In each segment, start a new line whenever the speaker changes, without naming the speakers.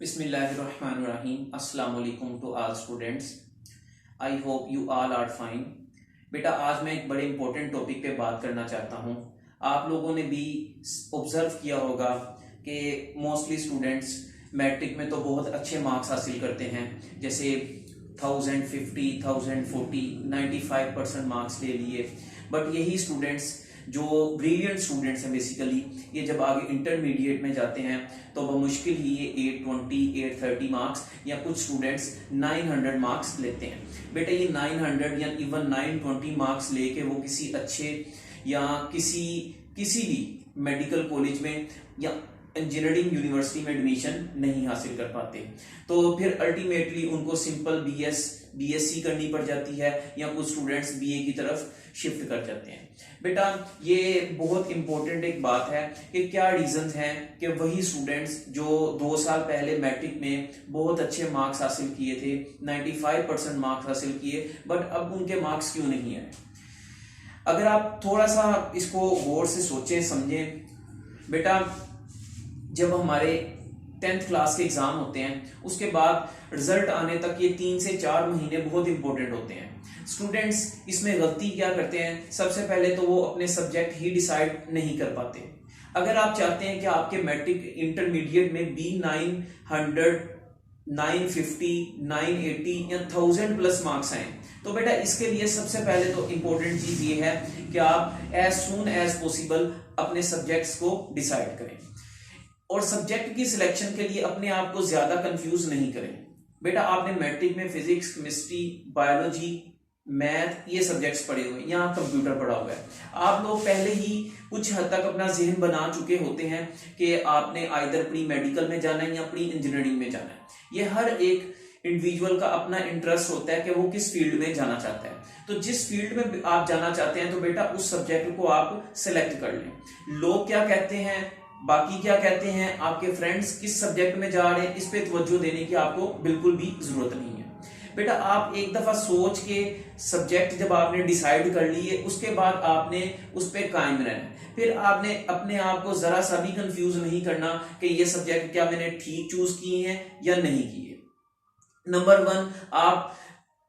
Bismillahirrahmanirrahim. Assalamu alaikum to all students. I hope you all are fine. बेटा आज मैं एक बड़े इंपॉर्टेंट टॉपिक पे बात करना चाहता हूँ। आप लोगों ने भी ऑब्जर्व किया होगा कि मोस्टली स्टूडेंट्स मैट्रिक में तो बहुत अच्छे मार्क्स हासिल करते हैं, जैसे 1050, 1040, 95% मार्क्स ले लिए। बट यही स्टूडेंट्स जो ब्रिलियंट स्टूडेंट्स हैं बेसिकली, ये जब आगे इंटरमीडिएट में जाते हैं तो बमुश्किल ही ये 820, 830 मार्क्स या कुछ स्टूडेंट्स 900 मार्क्स लेते हैं। बेटा ये 900 या इवन 920 मार्क्स लेके वो किसी अच्छे या किसी भी मेडिकल कॉलेज में या इंजीनियरिंग यूनिवर्सिटी में एडमिशन नहीं हासिल कर पाते, तो फिर अल्टीमेटली उनको सिंपल बीएससी करनी पड़ जाती है या कुछ स्टूडेंट्स बीए की तरफ शिफ्ट कर जाते हैं। बेटा ये बहुत इंपॉर्टेंट एक बात है कि क्या रीजंस हैं कि वही स्टूडेंट्स जो 2 साल पहले मैट्रिक में बहुत अच्छे मार्क्स हासिल किए थे, 95% मार्क्स हासिल किए, बट अब उनके मार्क्स क्यों नहीं आए। अगर आप थोड़ा सा इसको गौर से सोचें समझें, बेटा जब हमारे 10th क्लास के एग्जाम होते हैं उसके बाद रिजल्ट आने तक ये 3 से 4 महीने बहुत इंपॉर्टेंट होते हैं। स्टूडेंट्स इसमें गलती क्या करते हैं, सबसे पहले तो वो अपने सब्जेक्ट ही डिसाइड नहीं कर पाते। अगर आप चाहते हैं कि आपके मैट्रिक इंटरमीडिएट में बी 900, 950, 980 या 1000 प्लस मार्क्स आए, तो बेटा इसके लिए सबसे पहले तो इंपॉर्टेंट चीज ये है कि आप एज सून एज पॉसिबल अपने सब्जेक्ट्स को डिसाइड करें और सब्जेक्ट की सिलेक्शन के लिए अपने आप को ज्यादा कंफ्यूज नहीं करें। बेटा आपने मैट्रिक में फिजिक्स, केमिस्ट्री, बायोलॉजी, मैथ ये सब्जेक्ट्स पढ़े हुए हैं, यहाँ कंप्यूटर पढ़ा हुआ है। आप लोग पहले ही कुछ हद तक अपना जहन बना चुके होते हैं कि आपने आइदर प्री मेडिकल में जाना है या प्री इंजीनियरिंग में जाना है। ये हर एक इंडिविजुअल का अपना इंटरेस्ट होता है कि वो किस फील्ड में जाना चाहता है। तो जिस फील्ड में आप जाना चाहते हैं तो बेटा उस सब्जेक्ट को आप सिलेक्ट कर लें। लोग क्या कहते हैं, बाकी क्या कहते हैं, आपके फ्रेंड्स किस सब्जेक्ट में जा रहे हैं, इस पे तवज्जो देने की आपको बिल्कुल भी जरूरत नहीं है। बेटा आप एक दफा सोच के सब्जेक्ट जब आपने डिसाइड कर लिए उसके बाद आपने उस पे कायम रहना। फिर आपने अपने आप को जरा सा भी कंफ्यूज नहीं करना कि ये सब्जेक्ट क्या मैंने ठीक चूज किए हैं या नहीं किए। नंबर 1, आप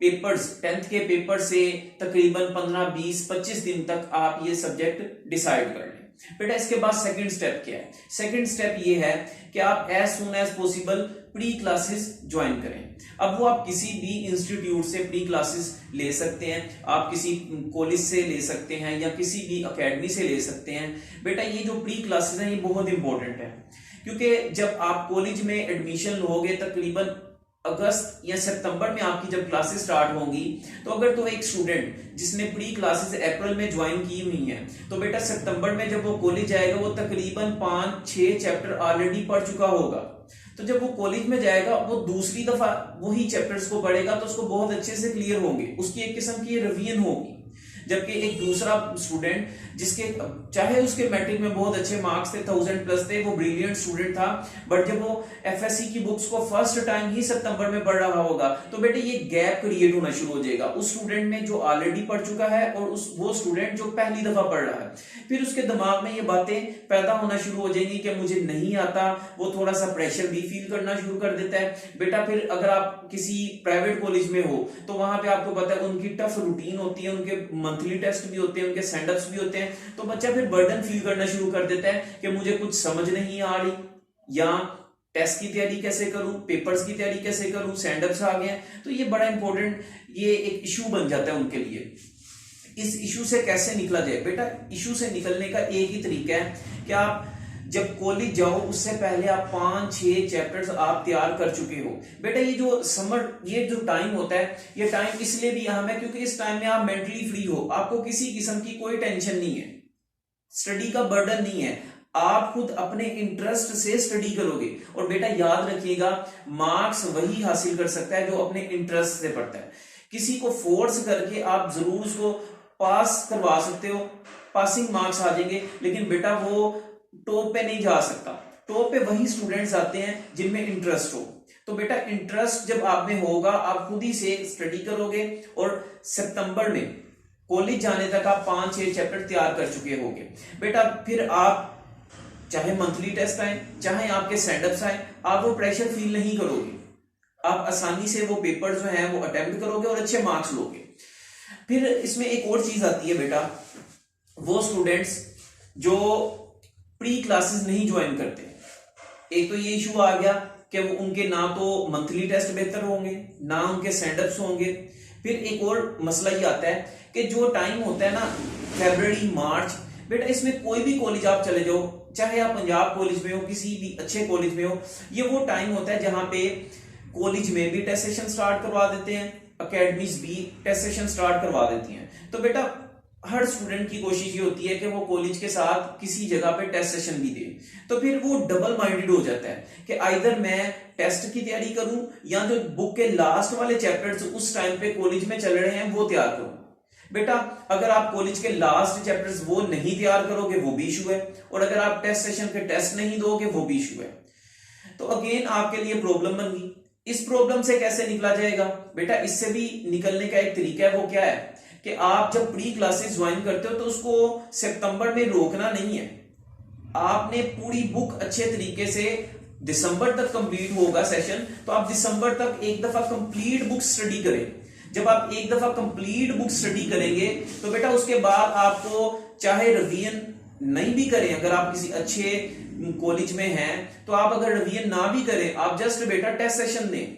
पेपर्स 10th के पेपर से तकरीबन 15, 20, 25 दिन तक आप ये सब्जेक्ट डिसाइड कर लें। बेटा इसके बाद सेकंड स्टेप क्या है? सेकंड स्टेप ये है कि आप as soon as possible pre classes join करें। अब वो आप किसी भी इंस्टीट्यूट से प्री क्लासेस ले सकते हैं, आप किसी कॉलेज से ले सकते हैं या किसी भी एकेडमी से ले सकते हैं। बेटा ये जो प्री क्लासेस हैं ये बहुत इंपॉर्टेंट है, क्योंकि जब आप कॉलेज में एडमिशन लोगे तकरीबन अगस्त या सितंबर में आपकी जब क्लासेस स्टार्ट होंगी, तो अगर तो एक स्टूडेंट जिसने प्री क्लासेस अप्रैल में ज्वाइन की हुई है तो बेटा सितंबर में जब वो कॉलेज जाएगा वो तकरीबन 5-6 चैप्टर ऑलरेडी पढ़ चुका होगा। तो जब वो कॉलेज में जाएगा वो दूसरी दफा वही चैप्टर्स को पढ़ेगा तो उसको बहुत अच्छे से क्लियर होंगे, उसकी एक किस्म की रिवीजन होगी। जबकि एक दूसरा स्टूडेंट जिसके चाहे उसके मैट्रिक में बहुत अच्छे मार्क्स थे, 1000 प्लस थे, वो ब्रिलियंट स्टूडेंट था, बट जब वो एफएससी की बुक्स को फर्स्ट टाइम ही सितंबर में पढ़ रहा होगा तो बेटे ये गैप क्रिएट होना शुरू हो जाएगा उस स्टूडेंट में जो ऑलरेडी पढ़ चुका है और वो स्टूडेंट जो पहली दफा पढ़ रहा है। फिर उसके दिमाग में ये बातें पैदा होना शुरू हो जाएंगी कि मुझे नहीं आता, वो थोड़ा सा प्रेशर भी फील करना शुरू कर देता है। बेटा फिर अगर आप किसी प्राइवेट कॉलेज में हो तो वहां पे आपको पता है उनकी टफ रूटीन होती है, उनके मंथली टेस्ट भी होते हैं, उनके सेंडअप्स भी होते हैं, तो बच्चा फिर बर्डन फील करना शुरू कर देता है कि मुझे कुछ समझ नहीं आ रही, या टेस्ट की तैयारी कैसे करूं, पेपर्स की तैयारी कैसे करूं, सेंडअप्स आ गए। तो ये बड़ा इंपॉर्टेंट ये एक इशू बन जाता है उनके लिए। इस इशू से कैसे निकला जाए? बेटा इशू से निकलने का एक ही तरीका है कि आप जब कॉलेज जाओ उससे पहले आप 5-6 चैप्टर्स आप तैयार कर चुके हो। बेटा ये जो समर ये जो टाइम होता है ये टाइम इसलिए भी अहम है क्योंकि इस टाइम में आप मेंटली फ्री हो, आपको किसी किस्म की कोई टेंशन नहीं है, स्टडी का बर्डन नहीं है, आप खुद अपने इंटरेस्ट से स्टडी करोगे। और बेटा याद रखिएगा मार्क्स वही हासिल कर सकता है जो अपने इंटरेस्ट से पढ़ता है। किसी को फोर्स करके आप जरूर उसको पास करवा सकते हो, पासिंग मार्क्स आ जाएंगे, लेकिन बेटा वो टॉप पे नहीं जा सकता। टॉप पे वही स्टूडेंट्स आते हैं जिनमें इंटरेस्ट हो। तो बेटा इंटरेस्ट जब आप में होगा आप खुद ही से स्टडी करोगे और सितंबर में कॉलेज जाने तक आप 5-6 चैप्टर तैयार कर चुके होंगे। बेटा फिर आप चाहे मंथली टेस्ट आए, चाहे आपके स्टैंडअप्स आए, आप वो प्रेशर फील नहीं करोगे। आप आसानी से वो पेपर जो है वो अटेम्प्ट करोगे और अच्छे मार्क्स लोगे। फिर इसमें एक और चीज आती है बेटा, वो स्टूडेंट्स जो प्री क्लासेस नहीं ज्वाइन करते। एक तो ये इशू आ गया कि वो उनके ना तो मंथली टेस्ट बेहतर होंगे, ना उनके स्टैंडअप्स होंगे। फिर एक और मसला ये आता है कि जो टाइम होता है ना फरवरी मार्च, बेटा इसमें कोई भी कॉलेज आप चले जाओ, चाहे आप पंजाब कॉलेज में हो, किसी भी अच्छे कॉलेज में हो, ये वो टाइम होता है जहां पे कॉलेज में भी टेस्ट सेशन स्टार्ट करवा देते हैं, अकेडमीज भी टेस्ट सेशन स्टार्ट करवा देती हैं। तो बेटा हर स्टूडेंट की कोशिश ये होती है कि वो कॉलेज के साथ किसी जगह पे टेस्ट सेशन भी दे। तो फिर वो डबल माइंडेड हो जाता है कि आइदर मैं टेस्ट की तैयारी करूं या जो बुक के लास्ट वाले चैप्टर्स उस टाइम पे कॉलेज में चल रहे हैं वो तैयार करूं। बेटा अगर आप कॉलेज के लास्ट चैप्टर्स वो नहीं तैयार करोगे वो भी इशू है, और अगर आप टेस्ट सेशन के टेस्ट नहीं दोगे वो भी इशू है। तो अगेन आपके लिए प्रॉब्लम बन गई। इस प्रॉब्लम से कैसे निकला जाएगा? बेटा इससे भी निकलने का एक तरीका है, वो क्या है कि आप जब प्री क्लासेस ज्वाइन करते हो तो उसको सितंबर में रोकना नहीं है। आपने पूरी बुक अच्छे तरीके से दिसंबर तक कंप्लीट होगा सेशन, तो आप दिसंबर तक एक दफा कंप्लीट बुक स्टडी करें। जब आप एक दफा कंप्लीट बुक स्टडी करेंगे तो बेटा उसके बाद आपको चाहे रिवीजन नहीं भी करें, अगर आप किसी अच्छे कॉलेज में हैं तो आप अगर रिवीजन ना भी करें, आप जस्ट बेटा टेस्ट सेशन दें।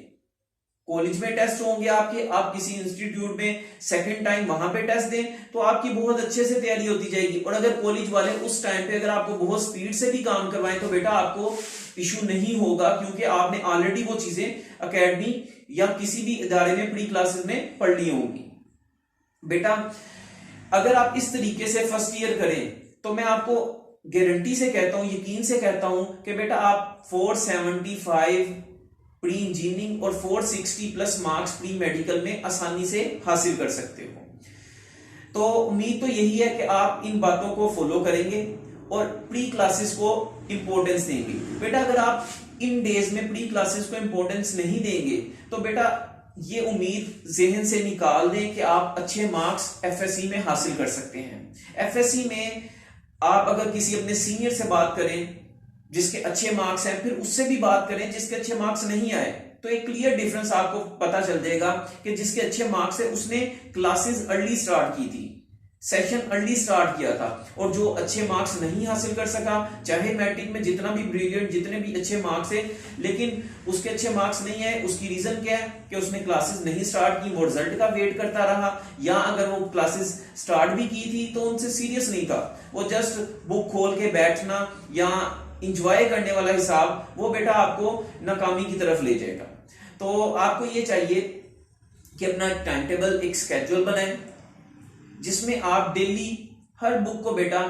कॉलेज में टेस्ट होंगे आपके, आप किसी इंस्टीट्यूट में सेकंड टाइम वहां पे टेस्ट दें तो आपकी बहुत अच्छे से तैयारी होती जाएगी। और अगर कॉलेज वाले उस टाइम पे अगर आपको बहुत स्पीड से भी काम करवाएं तो बेटा आपको इशू नहीं होगा, क्योंकि आपने ऑलरेडी वो चीजें एकेडमी या किसी भी इदारे में प्री क्लासेस में पढ़ ली होंगी। बेटा अगर आप इस तरीके से फर्स्ट ईयर करें तो मैं आपको गारंटी से कहता हूं, यकीन से कहता हूं कि बेटा आप 475 प्री इंजीनियरिंग और 460 प्लस मार्क्स प्री मेडिकल में आसानी से हासिल कर सकते हो। तो उम्मीद तो यही है कि आप इन बातों को फॉलो करेंगे और प्री क्लासेस को इंपॉर्टेंस देंगे। बेटा अगर आप इन डेज में प्री क्लासेस को इंपॉर्टेंस नहीं देंगे तो बेटा ये उम्मीद जहन से निकाल दें कि आप अच्छे मार्क्स एफएससी में हासिल कर सकते हैं। एफएससी में आप अगर किसी अपने सीनियर से बात करें जिसके अच्छे मार्क्स हैं, फिर उससे भी बात करें जिसके अच्छे मार्क्स नहीं आए, तो एक क्लियर डिफरेंस आपको पता चल जाएगा कि जिसके अच्छे मार्क्स है उसने क्लासेस अर्ली स्टार्ट की थी, सेशन अर्ली स्टार्ट किया था, और जो अच्छे मार्क्स नहीं हासिल कर सका, चाहे मैट्रिक में जितना भी ब्रिलियंट जितने भी अच्छे मार्क्स है लेकिन उसके अच्छे मार्क्स नहीं है, उसकी रीजन क्या है कि उसने क्लासेस नहीं स्टार्ट की, वो रिजल्ट का वेट करता रहा, या अगर वो क्लासेस स्टार्ट भी की थी तो उनसे सीरियस नहीं था, वो जस्ट बुक खोल के बैठना या इंजॉय करने वाला हिसाब, वो बेटा आपको नाकामी की तरफ ले जाएगा। तो आपको ये चाहिए कि अपना एक टाइम टेबल, एक स्केड्यूल बनाएं जिसमें आप डेली हर बुक को बेटा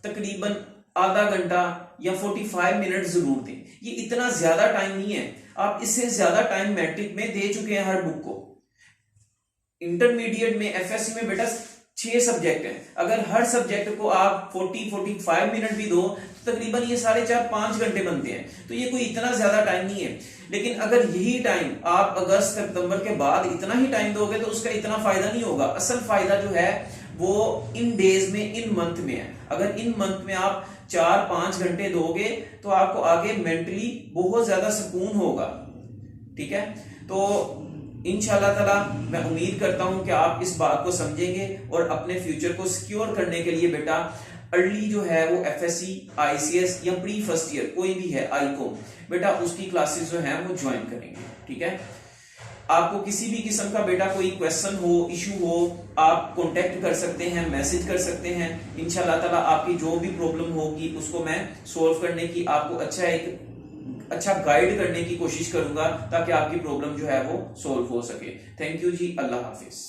तकरीबन आधा घंटा या 45 मिनट जरूर दें। ये इतना ज्यादा टाइम नहीं है, आप इससे ज्यादा टाइम मैट्रिक में दे चुके हैं हर बुक को। इंटरमीडिएट में एफएससी में बेटा 6 सब्जेक्ट हैं, अगर हर सब्जेक्ट को आप 40-45 मिनट भी दो तो तकरीबन ये 4.5-5 घंटे बनते हैं। तो ये कोई इतना ज्यादा टाइम नहीं है, लेकिन अगर यही टाइम आप अगस्त सितंबर के बाद इतना ही टाइम दोगे तो उसका इतना फायदा नहीं होगा। असल फायदा जो है वो इन डेज में, इन मंथ में है। अगर इन मंथ में आप 4-5 घंटे दोगे तो आपको आगे मेंटली बहुत ज्यादा सुकून होगा। ठीक है, तो इंशाल्लाह ताला मैं उम्मीद करता हूं कि आप इस बात को समझेंगे और अपने फ्यूचर को सिक्योर करने के लिए बेटा अर्ली जो है वो एफएससी, आईसीएस या प्री फर्स्ट ईयर कोई भी है, आईकॉम, बेटा उसकी क्लासेस जो है वो ज्वाइन करेंगे। ठीक है, आपको किसी भी किस्म का बेटा कोई क्वेश्चन हो, इशू हो, आप कांटेक्ट कर सकते हैं, मैसेज कर सकते हैं। इंशाल्लाह ताला आपकी जो भी प्रॉब्लम होगी उसको मैं सोल्व करने की, आपको अच्छा गाइड करने की कोशिश करूंगा ताकि आपकी प्रॉब्लम जो है वो सोल्व हो सके। थैंक यू जी, अल्लाह हाफिज।